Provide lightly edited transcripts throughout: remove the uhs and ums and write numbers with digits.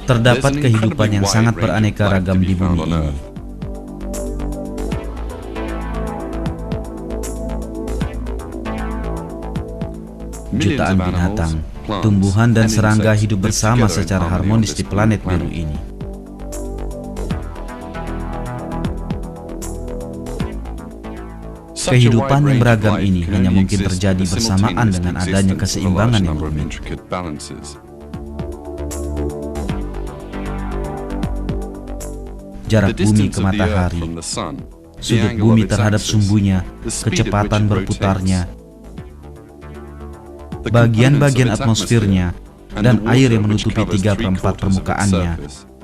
Terdapat kehidupan yang sangat beraneka ragam di bumi ini. Jutaan binatang, tumbuhan dan serangga hidup bersama secara harmonis di planet biru ini. Kehidupan yang beragam ini hanya mungkin terjadi bersamaan dengan adanya keseimbangan yang rumit. Jarak bumi ke matahari, sudut bumi terhadap sumbunya, kecepatan berputarnya, bagian-bagian atmosfernya, dan air yang menutupi 3/4 permukaannya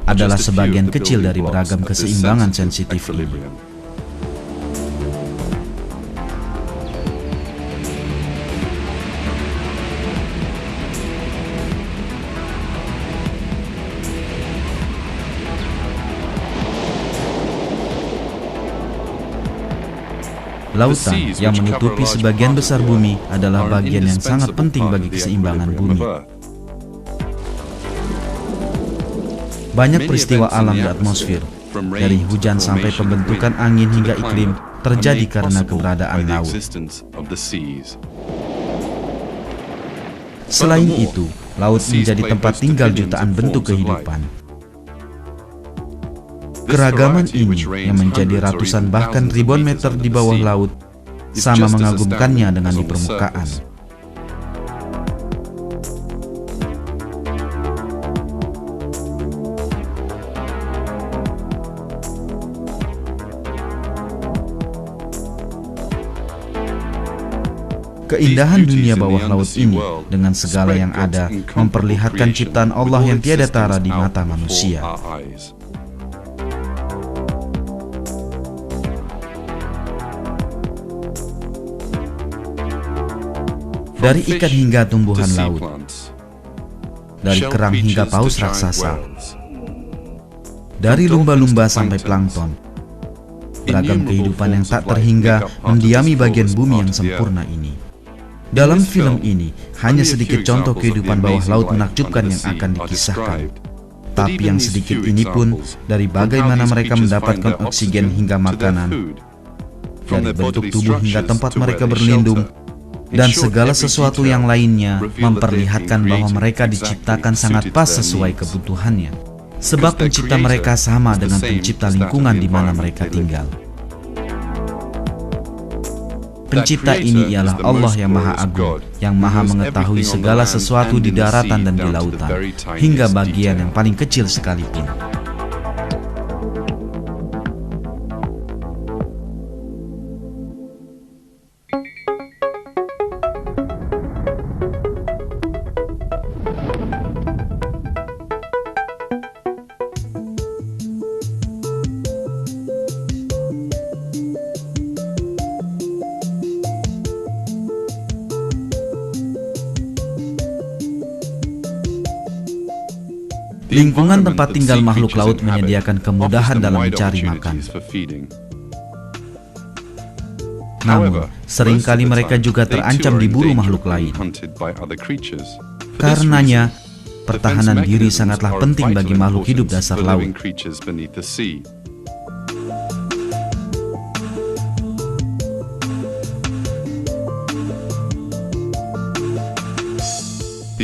adalah sebagian kecil dari beragam keseimbangan sensitif ini. Lautan yang menutupi sebagian besar bumi adalah bagian yang sangat penting bagi keseimbangan bumi. Banyak peristiwa alam di atmosfer, dari hujan sampai pembentukan angin hingga iklim, terjadi karena keberadaan laut. Selain itu, laut menjadi tempat tinggal jutaan bentuk kehidupan. Keragaman ini yang menjadi ratusan bahkan ribuan meter di bawah laut sama mengagumkannya dengan di permukaan. Keindahan dunia bawah laut ini dengan segala yang ada memperlihatkan ciptaan Allah yang tiada tara di mata manusia. Dari ikan hingga tumbuhan laut, dari kerang hingga paus raksasa, dari lumba-lumba sampai plankton, beragam kehidupan yang tak terhingga mendiami bagian bumi yang sempurna ini. Dalam film ini, hanya sedikit contoh kehidupan bawah laut menakjubkan yang akan dikisahkan. Tapi yang sedikit ini pun dari bagaimana mereka mendapatkan oksigen hingga makanan, dari bentuk tubuh hingga tempat mereka berlindung, dan segala sesuatu yang lainnya memperlihatkan bahwa mereka diciptakan sangat pas sesuai kebutuhannya. Sebab pencipta mereka sama dengan pencipta lingkungan di mana mereka tinggal. Pencipta ini ialah Allah yang Maha Agung, yang Maha mengetahui segala sesuatu di daratan dan di lautan, hingga bagian yang paling kecil sekalipun. Lingkungan tempat tinggal makhluk laut menyediakan kemudahan dalam mencari makan. Namun, seringkali mereka juga terancam diburu makhluk lain. Karenanya, pertahanan diri sangatlah penting bagi makhluk hidup dasar laut.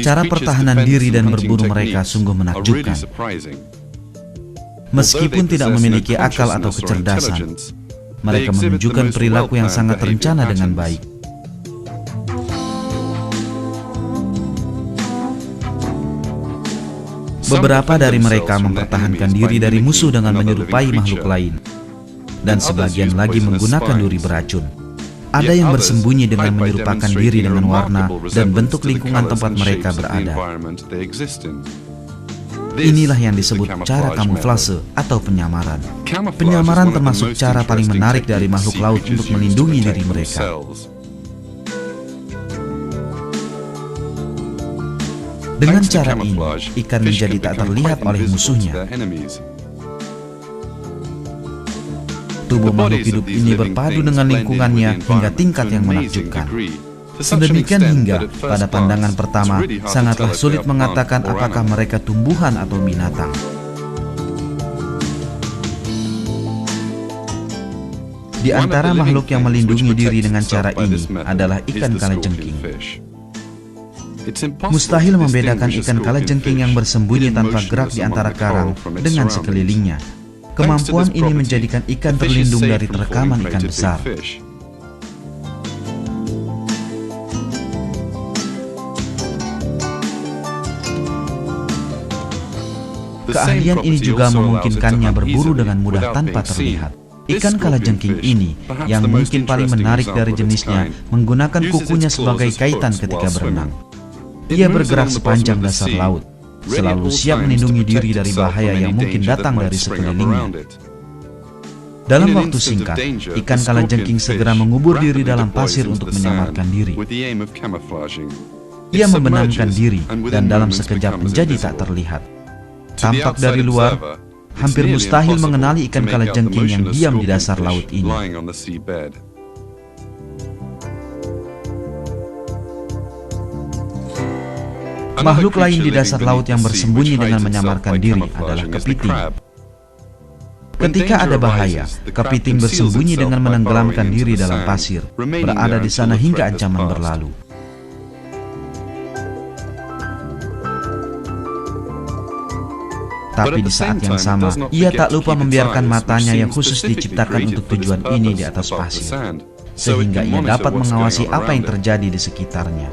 Cara pertahanan diri dan berburu mereka sungguh menakjubkan. Meskipun tidak memiliki akal atau kecerdasan, mereka menunjukkan perilaku yang sangat terencana dengan baik. Beberapa dari mereka mempertahankan diri dari musuh dengan menyerupai makhluk lain, dan sebagian lagi menggunakan duri beracun. Ada yang bersembunyi dengan menyerupakan diri dengan warna dan bentuk lingkungan tempat mereka berada. Inilah yang disebut cara kamuflase atau penyamaran. Penyamaran termasuk cara paling menarik dari makhluk laut untuk melindungi diri mereka. Dengan cara ini, ikan menjadi tak terlihat oleh musuhnya. Tubuh makhluk hidup ini berpadu dengan lingkungannya hingga tingkat yang menakjubkan. Sedemikian hingga pada pandangan pertama sangatlah sulit mengatakan apakah mereka tumbuhan atau binatang. Di antara makhluk yang melindungi diri dengan cara ini adalah ikan kalajengking. Mustahil membedakan ikan kalajengking yang bersembunyi tanpa gerak di antara karang dengan sekelilingnya. Kemampuan ini menjadikan ikan terlindung dari terkaman ikan besar. Keahlian ini juga memungkinkannya berburu dengan mudah tanpa terlihat. Ikan kalajengking ini, yang mungkin paling menarik dari jenisnya, menggunakan kukunya sebagai kaitan ketika berenang. Ia bergerak sepanjang dasar laut, selalu siap melindungi diri dari bahaya yang mungkin datang dari sekelilingnya. Dalam waktu singkat, ikan kalajengking segera mengubur diri dalam pasir untuk menyamarkan diri. Ia membenamkan diri dan dalam sekejap menjadi tak terlihat. Tampak dari luar, hampir mustahil mengenali ikan kalajengking yang diam di dasar laut ini. Makhluk lain di dasar laut yang bersembunyi dengan menyamarkan diri adalah kepiting. Ketika ada bahaya, kepiting bersembunyi dengan menenggelamkan diri dalam pasir, berada di sana hingga ancaman berlalu. Tapi di saat yang sama, ia tak lupa membiarkan matanya yang khusus diciptakan untuk tujuan ini di atas pasir, sehingga ia dapat mengawasi apa yang terjadi di sekitarnya.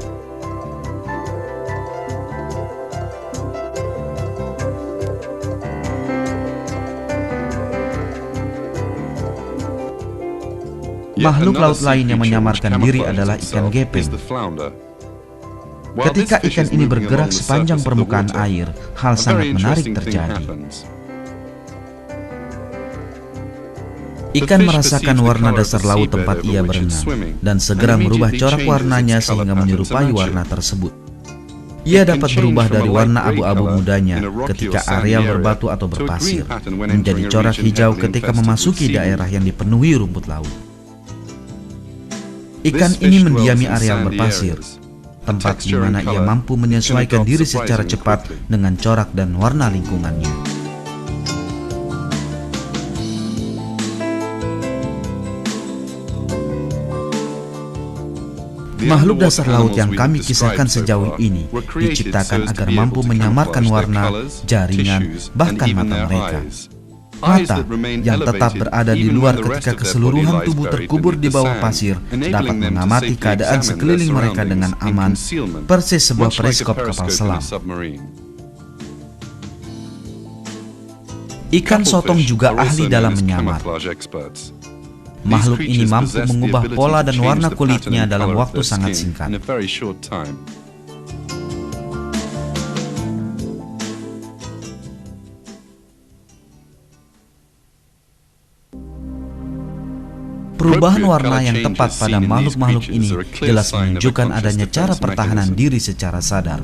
Makhluk laut lain yang menyamarkan diri adalah ikan gepeng. Ketika ikan ini bergerak sepanjang permukaan air, hal sangat menarik terjadi. Ikan merasakan warna dasar laut tempat ia berenang dan segera merubah corak warnanya sehingga menyerupai warna tersebut. Ia dapat berubah dari warna abu-abu mudanya ketika areal berbatu atau berpasir, menjadi corak hijau ketika memasuki daerah yang dipenuhi rumput laut. Ikan ini mendiami areal berpasir, tempat di mana ia mampu menyesuaikan diri secara cepat dengan corak dan warna lingkungannya. Makhluk dasar laut yang kami kisahkan sejauh ini diciptakan agar mampu menyamarkan warna, jaringan, bahkan mata mereka. Mata yang tetap berada di luar ketika keseluruhan tubuh terkubur di bawah pasir dapat mengamati keadaan sekeliling mereka dengan aman, persis sebuah periskop kapal selam. Ikan sotong juga ahli dalam menyamar. Makhluk ini mampu mengubah pola dan warna kulitnya dalam waktu sangat singkat. Perubahan warna yang tepat pada makhluk-makhluk ini jelas menunjukkan adanya cara pertahanan diri secara sadar.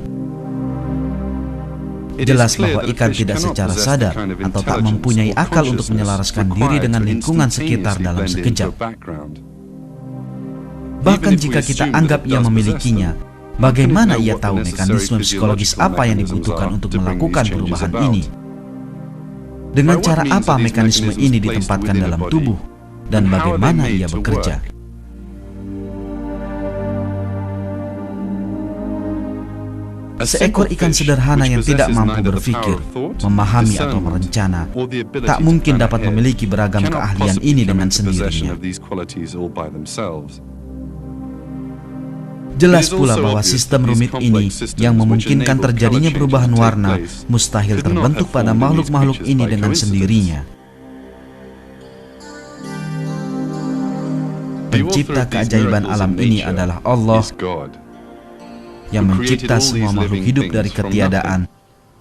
Jelas bahwa ikan tidak secara sadar atau tak mempunyai akal untuk menyelaraskan diri dengan lingkungan sekitar dalam sekejap. Bahkan jika kita anggap ia memilikinya, bagaimana ia tahu mekanisme psikologis apa yang dibutuhkan untuk melakukan perubahan ini? Dengan cara apa mekanisme ini ditempatkan dalam tubuh? Dan bagaimana ia bekerja? Seekor ikan sederhana yang tidak mampu berpikir, memahami atau merencana, tak mungkin dapat memiliki beragam keahlian ini dengan sendirinya. Jelas pula bahwa sistem rumit ini yang memungkinkan terjadinya perubahan warna mustahil terbentuk pada makhluk-makhluk ini dengan sendirinya. Pencipta keajaiban alam ini adalah Allah yang mencipta semua makhluk hidup dari ketiadaan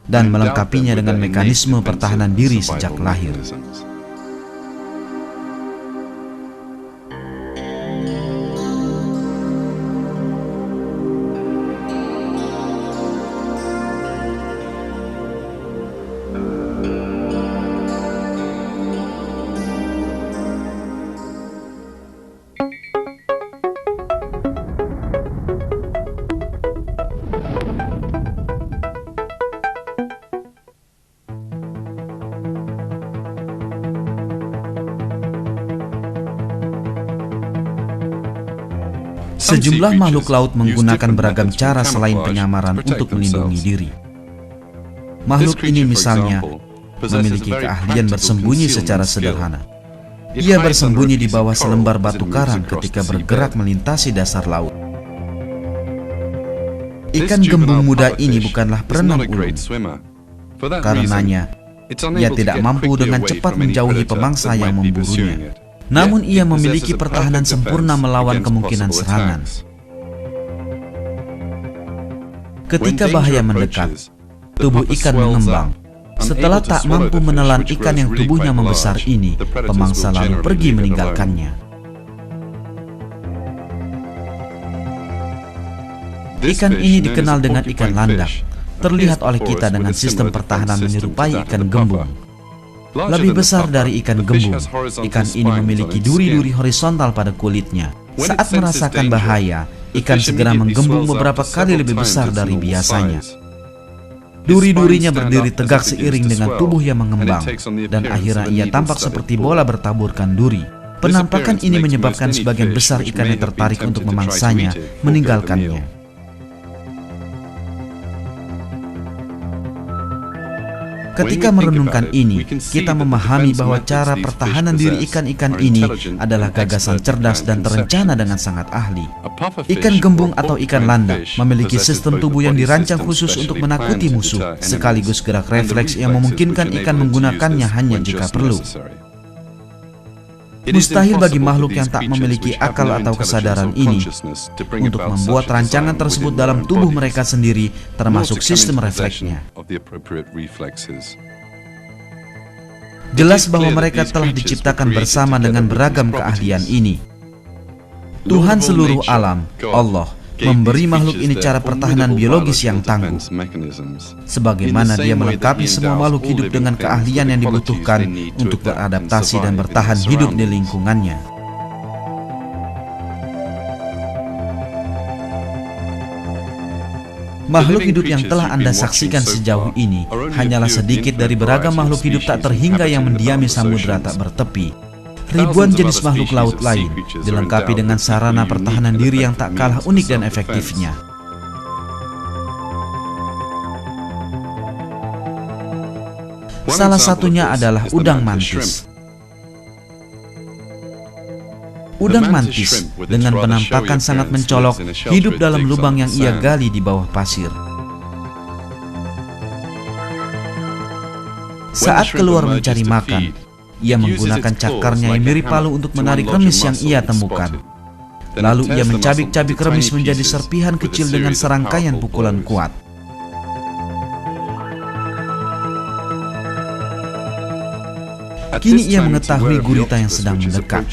dan melengkapinya dengan mekanisme pertahanan diri sejak lahir. Sejumlah makhluk laut menggunakan beragam cara selain penyamaran untuk melindungi diri. Makhluk ini misalnya memiliki keahlian bersembunyi secara sederhana. Ia bersembunyi di bawah selembar batu karang ketika bergerak melintasi dasar laut. Ikan gembung muda ini bukanlah perenang ulung. Karenanya, ia tidak mampu dengan cepat menjauhi pemangsa yang memburunya. Namun ia memiliki pertahanan sempurna melawan kemungkinan serangan. Ketika bahaya mendekat, tubuh ikan mengembang. Setelah tak mampu menelan ikan yang tubuhnya membesar ini, pemangsa lalu pergi meninggalkannya. Ikan ini dikenal dengan ikan landak. Terlihat oleh kita dengan sistem pertahanan menyerupai ikan gembung. Lebih besar dari ikan gembung, ikan ini memiliki duri-duri horizontal pada kulitnya. Saat merasakan bahaya, ikan segera menggembung beberapa kali lebih besar dari biasanya. Duri-durinya berdiri tegak seiring dengan tubuh yang mengembang, dan akhirnya ia tampak seperti bola bertaburkan duri. Penampakan ini menyebabkan sebagian besar ikan yang tertarik untuk memangsanya meninggalkannya. Ketika merenungkan ini, kita memahami bahwa cara pertahanan diri ikan-ikan ini adalah gagasan cerdas dan terencana dengan sangat ahli. Ikan gembung atau ikan landak memiliki sistem tubuh yang dirancang khusus untuk menakuti musuh, sekaligus gerak refleks yang memungkinkan ikan menggunakannya hanya jika perlu. Mustahil bagi makhluk yang tak memiliki akal atau kesadaran ini untuk membuat rancangan tersebut dalam tubuh mereka sendiri, termasuk sistem refleksnya. Jelas bahwa mereka telah diciptakan bersama dengan beragam keahlian ini. Tuhan seluruh alam, Allah, memberi makhluk ini cara pertahanan biologis yang tangguh. Sebagaimana dia melengkapi semua makhluk hidup dengan keahlian yang dibutuhkan untuk beradaptasi dan bertahan hidup di lingkungannya. Makhluk hidup yang telah Anda saksikan sejauh ini hanyalah sedikit dari beragam makhluk hidup tak terhingga yang mendiami samudera tak bertepi. Ribuan jenis makhluk laut lain dilengkapi dengan sarana pertahanan diri yang tak kalah unik dan efektifnya. Salah satunya adalah udang mantis. Udang mantis dengan penampakan sangat mencolok hidup dalam lubang yang ia gali di bawah pasir. Saat keluar mencari makan, ia menggunakan cakarnya yang mirip palu untuk menarik remis yang ia temukan. Lalu ia mencabik-cabik remis menjadi serpihan kecil dengan serangkaian pukulan kuat. Kini ia mengetahui gurita yang sedang mendekat.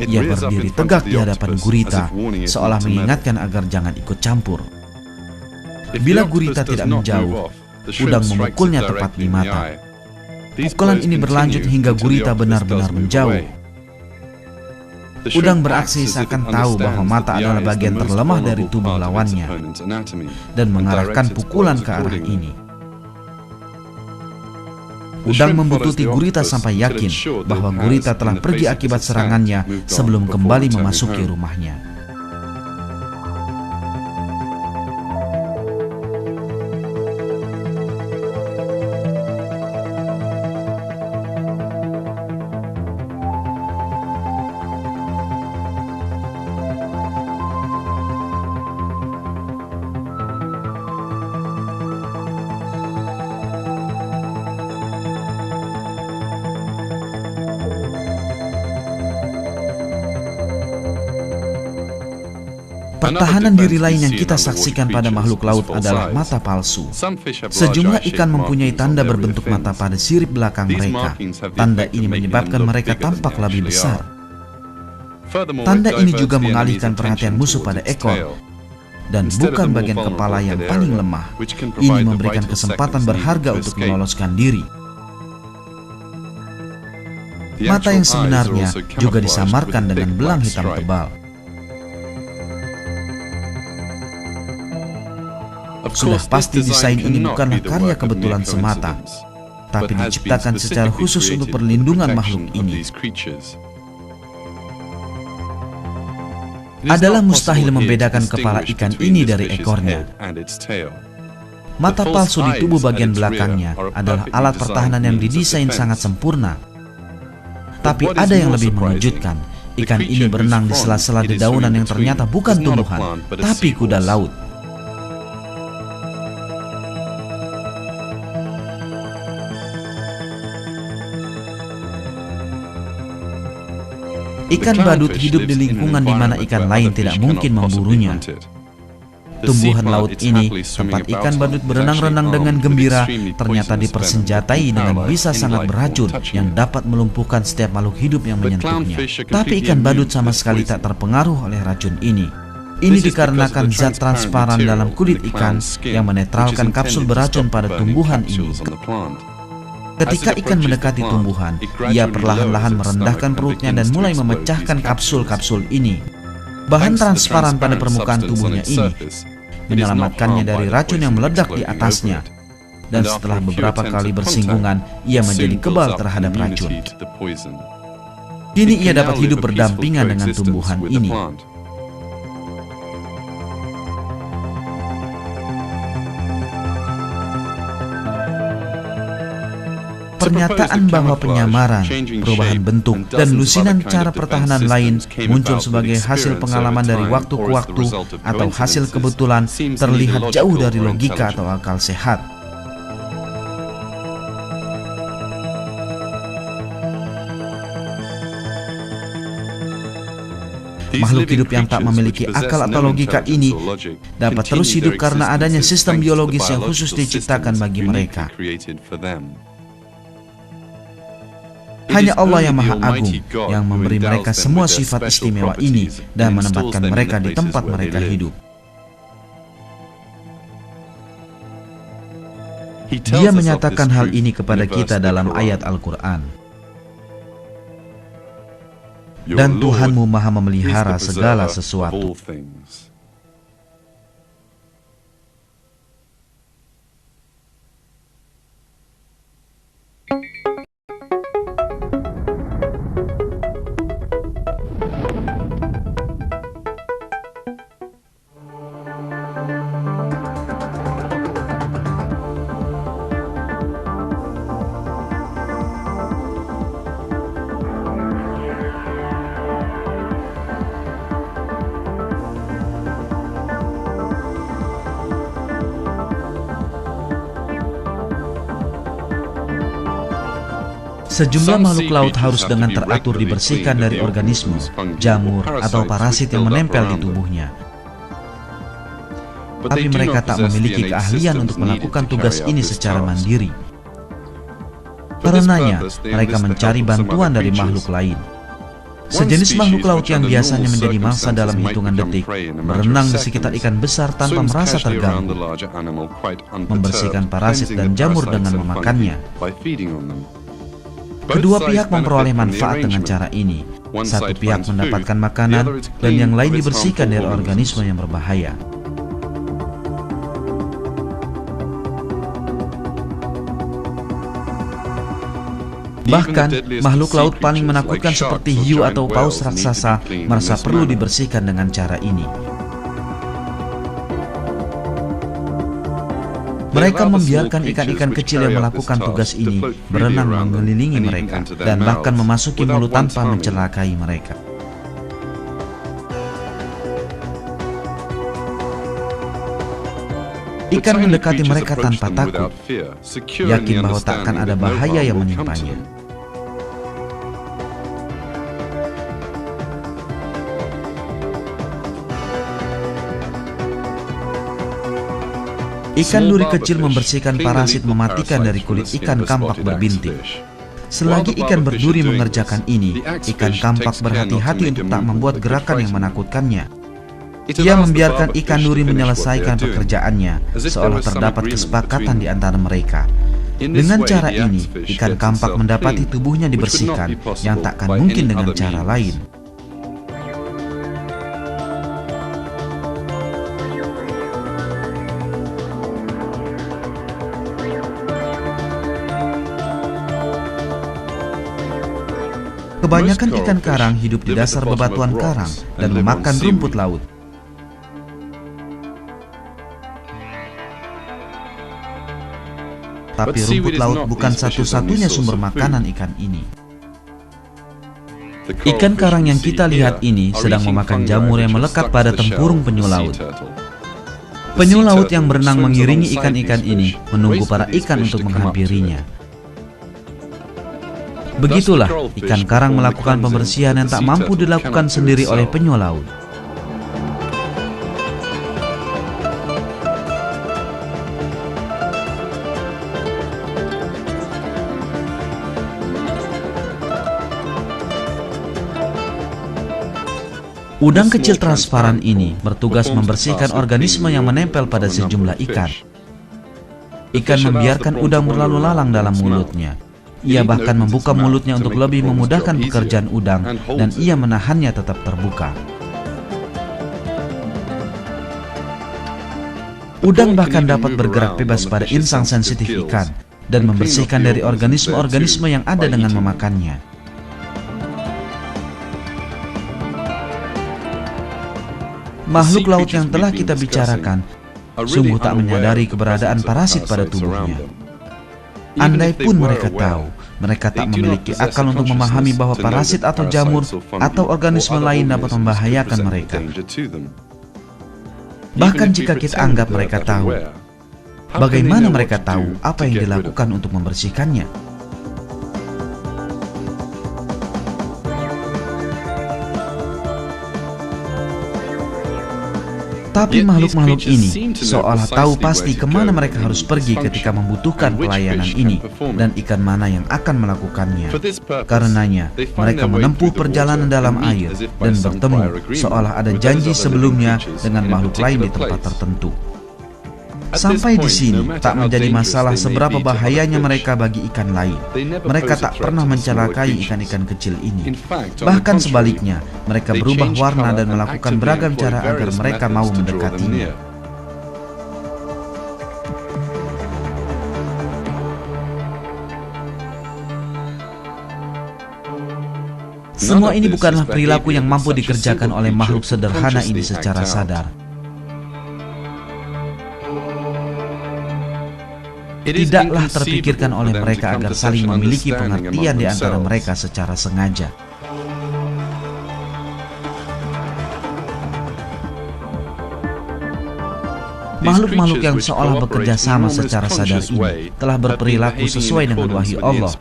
Ia berdiri tegak di hadapan gurita, seolah mengingatkan agar jangan ikut campur. Bila gurita tidak menjauh, udang memukulnya tepat di mata. Pukulan ini berlanjut hingga gurita benar-benar menjauh. Udang beraksi seakan tahu bahwa mata adalah bagian terlemah dari tubuh lawannya dan mengarahkan pukulan ke arah ini. Udang membututi gurita sampai yakin bahwa gurita telah pergi akibat serangannya sebelum kembali memasuki rumahnya. Pertahanan diri lain yang kita saksikan pada makhluk laut adalah mata palsu. Sejumlah ikan mempunyai tanda berbentuk mata pada sirip belakang mereka. Tanda ini menyebabkan mereka tampak lebih besar. Tanda ini juga mengalihkan perhatian musuh pada ekor, dan bukan bagian kepala yang paling lemah. Ini memberikan kesempatan berharga untuk meloloskan diri. Mata yang sebenarnya juga disamarkan dengan belang hitam tebal. Sudah pasti desain ini bukanlah karya kebetulan semata, tapi diciptakan secara khusus untuk perlindungan makhluk ini. Adalah mustahil membedakan kepala ikan ini dari ekornya. Mata palsu di tubuh bagian belakangnya adalah alat pertahanan yang didesain sangat sempurna. Tapi ada yang lebih mengejutkan. Ikan ini berenang di sela-sela dedaunan yang ternyata bukan tumbuhan, tapi kuda laut. Ikan badut hidup di lingkungan di mana ikan lain tidak mungkin memburunya. Tumbuhan laut ini, tempat ikan badut berenang-renang dengan gembira, ternyata dipersenjatai dengan bisa sangat beracun yang dapat melumpuhkan setiap makhluk hidup yang menyentuhnya. Tapi ikan badut sama sekali tak terpengaruh oleh racun ini. Ini dikarenakan zat transparan dalam kulit ikan yang menetralkan kapsul beracun pada tumbuhan ini. Ketika ikan mendekati tumbuhan, ia perlahan-lahan merendahkan perutnya dan mulai memecahkan kapsul-kapsul ini. Bahan transparan pada permukaan tubuhnya ini menyelamatkannya dari racun yang meledak di atasnya. Dan setelah beberapa kali bersinggungan, ia menjadi kebal terhadap racun. Kini ia dapat hidup berdampingan dengan tumbuhan ini. Pernyataan bahwa penyamaran, perubahan bentuk, dan lusinan cara pertahanan lain muncul sebagai hasil pengalaman dari waktu ke waktu atau hasil kebetulan terlihat jauh dari logika atau akal sehat. Makhluk hidup yang tak memiliki akal atau logika ini dapat terus hidup karena adanya sistem biologis yang khusus diciptakan bagi mereka. Hanya Allah yang Maha Agung yang memberi mereka semua sifat istimewa ini dan menempatkan mereka di tempat mereka hidup. Dia menyatakan hal ini kepada kita dalam ayat Al-Quran. Dan Tuhanmu Maha memelihara segala sesuatu. Sejumlah makhluk laut harus dengan teratur dibersihkan dari organisme, jamur, atau parasit yang menempel di tubuhnya. Tapi mereka tak memiliki keahlian untuk melakukan tugas ini secara mandiri. Karenanya, mereka mencari bantuan dari makhluk lain. Sejenis makhluk laut yang biasanya menjadi mangsa dalam hitungan detik, berenang di sekitar ikan besar tanpa merasa terganggu, membersihkan parasit dan jamur dengan memakannya. Kedua pihak memperoleh manfaat dengan cara ini. Satu pihak mendapatkan makanan dan yang lain dibersihkan dari organisme yang berbahaya. Bahkan, makhluk laut paling menakutkan seperti hiu atau paus raksasa merasa perlu dibersihkan dengan cara ini. Mereka membiarkan ikan-ikan kecil yang melakukan tugas ini berenang mengelilingi mereka dan bahkan memasuki mulut tanpa mencelakai mereka. Ikan mendekati mereka tanpa takut, yakin bahwa takkan ada bahaya yang menimpanya. Ikan duri kecil membersihkan parasit mematikan dari kulit ikan kampak berbintik. Selagi ikan berduri mengerjakan ini, ikan kampak berhati-hati untuk tak membuat gerakan yang menakutkannya. Ia membiarkan ikan duri menyelesaikan pekerjaannya, seolah terdapat kesepakatan di antara mereka. Dengan cara ini, ikan kampak mendapati tubuhnya dibersihkan, yang takkan mungkin dengan cara lain. Kebanyakan ikan karang hidup di dasar bebatuan karang dan memakan rumput laut. Tapi rumput laut bukan satu-satunya sumber makanan ikan ini. Ikan karang yang kita lihat ini sedang memakan jamur yang melekat pada tempurung penyu laut. Penyu laut yang berenang mengiringi ikan-ikan ini menunggu para ikan untuk menghampirinya. Begitulah ikan karang melakukan pembersihan yang tak mampu dilakukan sendiri oleh penyu laut. Udang kecil transparan ini bertugas membersihkan organisme yang menempel pada sejumlah ikan. Ikan membiarkan udang berlalu lalang dalam mulutnya. Ia bahkan membuka mulutnya untuk lebih memudahkan pekerjaan udang, dan ia menahannya tetap terbuka. Udang bahkan dapat bergerak bebas pada insang sensitif ikan dan membersihkan dari organisme-organisme yang ada dengan memakannya. Makhluk laut yang telah kita bicarakan sungguh tak menyadari keberadaan parasit pada tubuhnya. Andai pun mereka tahu, mereka tak memiliki akal untuk memahami bahwa parasit atau jamur atau organisme lain dapat membahayakan mereka. Bahkan jika kita anggap mereka tahu, bagaimana mereka tahu apa yang dilakukan untuk membersihkannya? Tapi makhluk-makhluk ini seolah tahu pasti kemana mereka harus pergi ketika membutuhkan pelayanan ini, dan ikan mana yang akan melakukannya. Karenanya, mereka menempuh perjalanan dalam air dan bertemu seolah ada janji sebelumnya dengan makhluk lain di tempat tertentu. Sampai di sini, tak menjadi masalah seberapa bahayanya mereka bagi ikan lain. Mereka tak pernah mencelakai ikan-ikan kecil ini. Bahkan sebaliknya, mereka berubah warna dan melakukan beragam cara agar mereka mau mendekatinya. Semua ini bukanlah perilaku yang mampu dikerjakan oleh makhluk sederhana ini secara sadar. Tidaklah terpikirkan oleh mereka agar saling memiliki pengertian di antara mereka secara sengaja. Makhluk-makhluk yang seolah bekerja sama secara sadar ini telah berperilaku sesuai dengan wahyu Allah,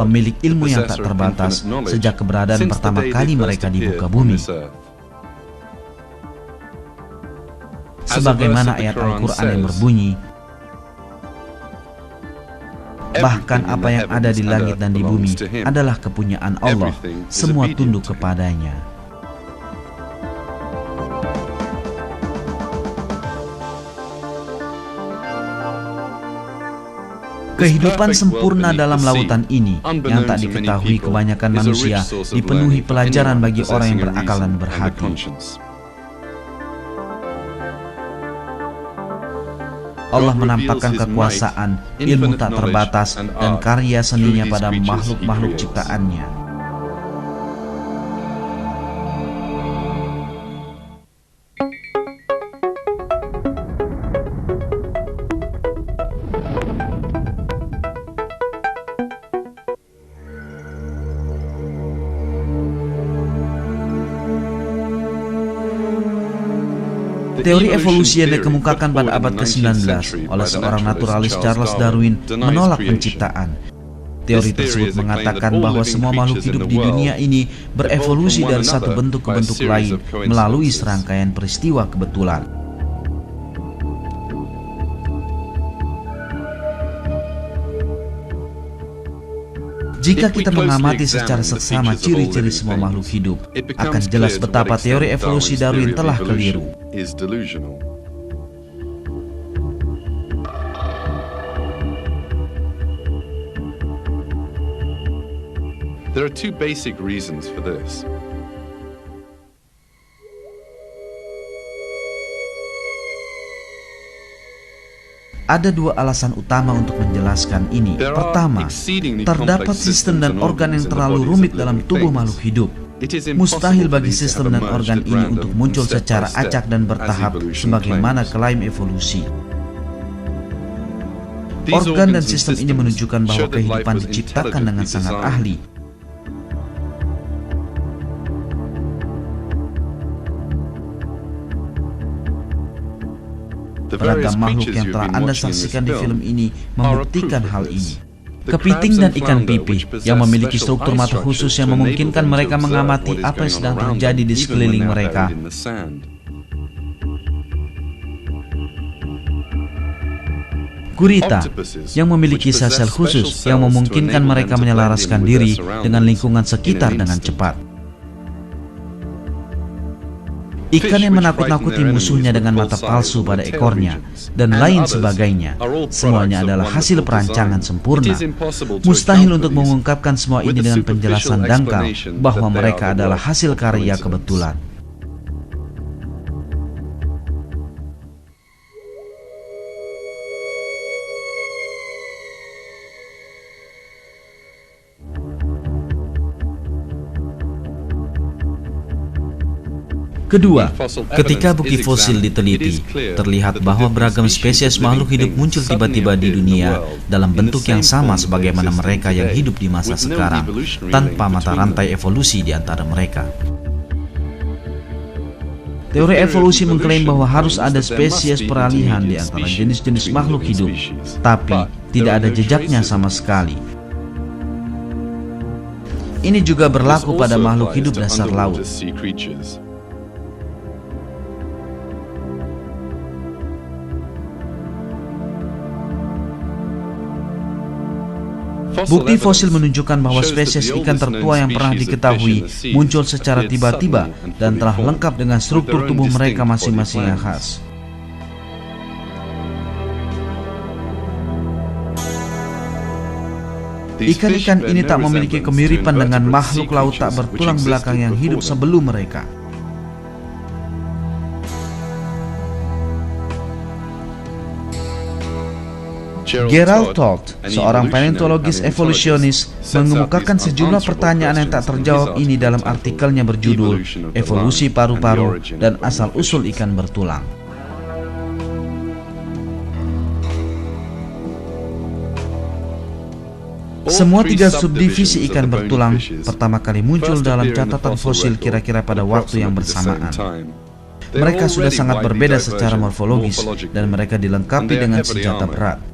pemilik ilmu yang tak terbatas sejak keberadaan pertama kali mereka di muka bumi. Sebagaimana ayat Al-Quran yang berbunyi, bahkan apa yang ada di langit dan di bumi adalah kepunyaan Allah, semua tunduk kepadanya. Kehidupan sempurna dalam lautan ini yang tak diketahui kebanyakan manusia dipenuhi pelajaran bagi orang yang berakal dan berhati. Allah menampakkan kekuasaan, ilmu tak terbatas, dan karya seninya pada makhluk-makhluk ciptaannya. Teori evolusi yang dikemukakan pada abad ke-19 oleh seorang naturalis Charles Darwin menolak penciptaan. Teori tersebut mengatakan bahwa semua makhluk hidup di dunia ini berevolusi dari satu bentuk ke bentuk lain melalui serangkaian peristiwa kebetulan. Jika kita mengamati secara seksama ciri-ciri semua makhluk hidup, akan jelas betapa teori evolusi Darwin telah keliru. There are two basic reasons for this. Ada dua alasan utama untuk menjelaskan ini. Pertama, terdapat sistem dan organ yang terlalu rumit dalam tubuh makhluk hidup. Mustahil bagi sistem dan organ ini untuk muncul secara acak dan bertahap sebagaimana klaim evolusi. Organ dan sistem ini menunjukkan bahwa kehidupan diciptakan dengan sangat ahli. Beragam makhluk yang telah Anda saksikan di film ini membuktikan hal ini. Kepiting dan ikan pipih yang memiliki struktur mata khusus yang memungkinkan mereka mengamati apa yang sedang terjadi di sekeliling mereka. Gurita yang memiliki sel-sel khusus yang memungkinkan mereka menyelaraskan diri dengan lingkungan sekitar dengan cepat. Ikan yang menakut-nakuti musuhnya dengan mata palsu pada ekornya, dan lain sebagainya. Semuanya adalah hasil perancangan sempurna. Mustahil untuk mengungkapkan semua ini dengan penjelasan dangkal bahwa mereka adalah hasil karya kebetulan. Kedua, ketika bukti fosil diteliti, terlihat bahwa beragam spesies makhluk hidup muncul tiba-tiba di dunia dalam bentuk yang sama sebagaimana mereka yang hidup di masa sekarang, tanpa mata rantai evolusi di antara mereka. Teori evolusi mengklaim bahwa harus ada spesies peralihan di antara jenis-jenis makhluk hidup, tapi tidak ada jejaknya sama sekali. Ini juga berlaku pada makhluk hidup dasar laut. Bukti fosil menunjukkan bahwa spesies ikan tertua yang pernah diketahui muncul secara tiba-tiba dan telah lengkap dengan struktur tubuh mereka masing-masing yang khas. Ikan-ikan ini tak memiliki kemiripan dengan makhluk laut tak bertulang belakang yang hidup sebelum mereka. Gerald Todt, seorang paleontologis evolusionis, mengemukakan sejumlah pertanyaan yang tak terjawab ini dalam artikelnya berjudul Evolusi Paru-Paru dan Asal-Usul Ikan Bertulang. Semua tiga subdivisi ikan bertulang pertama kali muncul dalam catatan fosil kira-kira pada waktu yang bersamaan. Mereka sudah sangat berbeda secara morfologis dan mereka dilengkapi dengan senjata berat.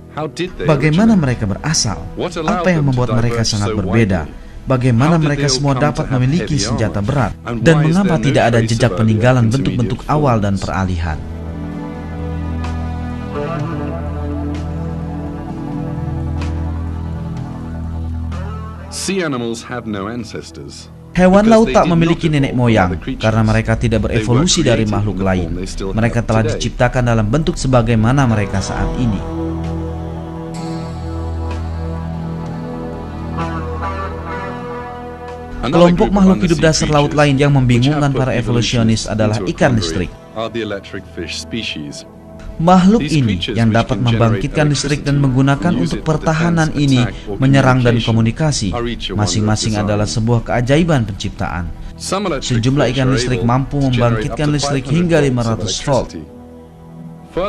Bagaimana mereka berasal? Apa yang membuat mereka sangat berbeda? Bagaimana mereka semua dapat memiliki senjata berat? Dan mengapa tidak ada jejak peninggalan bentuk-bentuk awal dan peralihan? Hewan laut tak memiliki nenek moyang karena mereka tidak berevolusi dari makhluk lain. Mereka telah diciptakan dalam bentuk sebagaimana mereka saat ini. Kelompok makhluk hidup dasar laut lain yang membingungkan para evolusionis adalah ikan listrik. Makhluk ini yang dapat membangkitkan listrik dan menggunakan untuk pertahanan ini menyerang dan komunikasi. Masing-masing adalah sebuah keajaiban penciptaan. Sejumlah ikan listrik mampu membangkitkan listrik hingga 500 volt.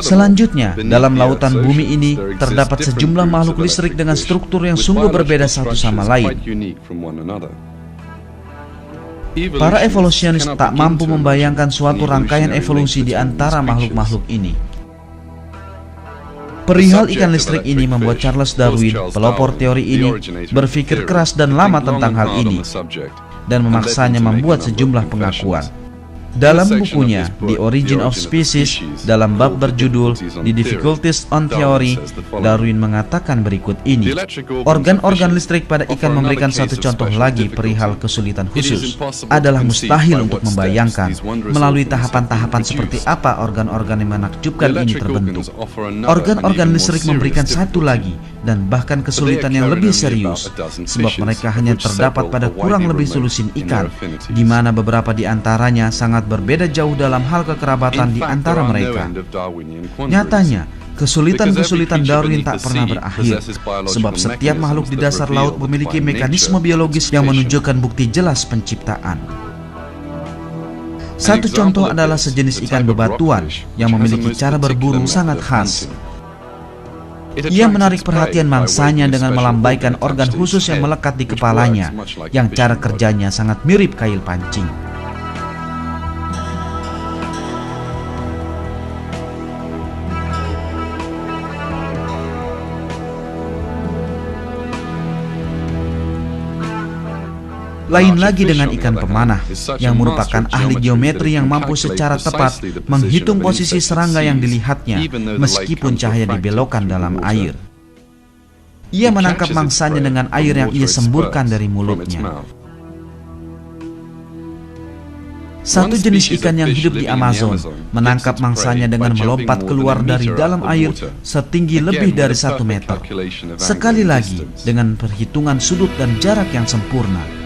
Selanjutnya, dalam lautan bumi ini terdapat sejumlah makhluk listrik dengan struktur yang sungguh berbeda satu sama lain. Para evolusionis tak mampu membayangkan suatu rangkaian evolusi di antara makhluk-makhluk ini. Perihal ikan listrik ini membuat Charles Darwin, pelopor teori ini, berpikir keras dan lama tentang hal ini dan memaksanya membuat sejumlah pengakuan. Dalam bukunya The Origin of Species, dalam bab berjudul The Difficulties on Theory, Darwin mengatakan berikut ini. Organ-organ listrik pada ikan memberikan satu contoh lagi perihal kesulitan khusus. Adalah mustahil untuk membayangkan melalui tahapan-tahapan seperti apa organ-organ yang menakjubkan ini terbentuk. Organ-organ listrik memberikan satu lagi dan bahkan kesulitan yang lebih serius, sebab mereka hanya terdapat pada kurang lebih selusin ikan, di mana beberapa di antaranya sangat sangat berbeda jauh dalam hal kekerabatan di antara mereka. Nyatanya, kesulitan-kesulitan Darwin tak pernah berakhir, sebab setiap makhluk di dasar laut memiliki mekanisme biologis yang menunjukkan bukti jelas penciptaan. Satu contoh adalah sejenis ikan bebatuan yang memiliki cara berburu sangat khas. Ia menarik perhatian mangsanya dengan melambaikan organ khusus yang melekat di kepalanya, yang cara kerjanya sangat mirip kail pancing. Lain lagi dengan ikan pemanah, yang merupakan ahli geometri yang mampu secara tepat menghitung posisi serangga yang dilihatnya, meskipun cahaya dibelokkan dalam air. Ia menangkap mangsanya dengan air yang ia semburkan dari mulutnya. Satu jenis ikan yang hidup di Amazon menangkap mangsanya dengan melompat keluar dari dalam air setinggi lebih dari 1 meter. Sekali lagi, dengan perhitungan sudut dan jarak yang sempurna.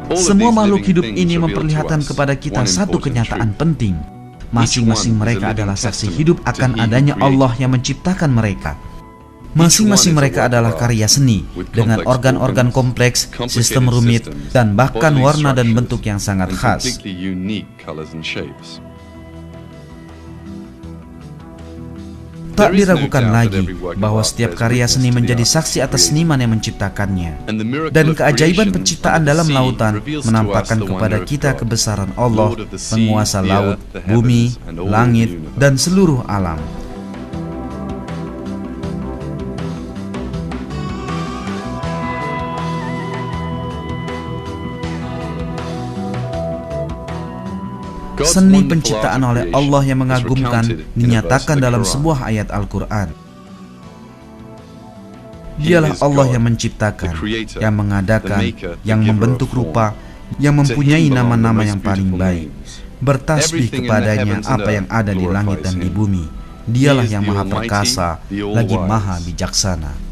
Semua makhluk hidup ini memperlihatkan kepada kita satu kenyataan penting. Masing-masing mereka adalah saksi hidup akan adanya Allah yang menciptakan mereka. Masing-masing mereka adalah karya seni dengan organ-organ kompleks, sistem rumit, dan bahkan warna dan bentuk yang sangat khas. Tak diragukan lagi bahwa setiap karya seni menjadi saksi atas seniman yang menciptakannya. Dan keajaiban penciptaan dalam lautan menampakkan kepada kita kebesaran Allah, penguasa laut, bumi, langit, dan seluruh alam. Seni penciptaan oleh Allah yang mengagumkan dinyatakan dalam sebuah ayat Al-Quran. Dialah Allah yang menciptakan, yang mengadakan, yang membentuk rupa, yang mempunyai nama-nama yang paling baik. Bertasbih kepadanya apa yang ada di langit dan di bumi. Dialah yang maha perkasa, lagi maha bijaksana.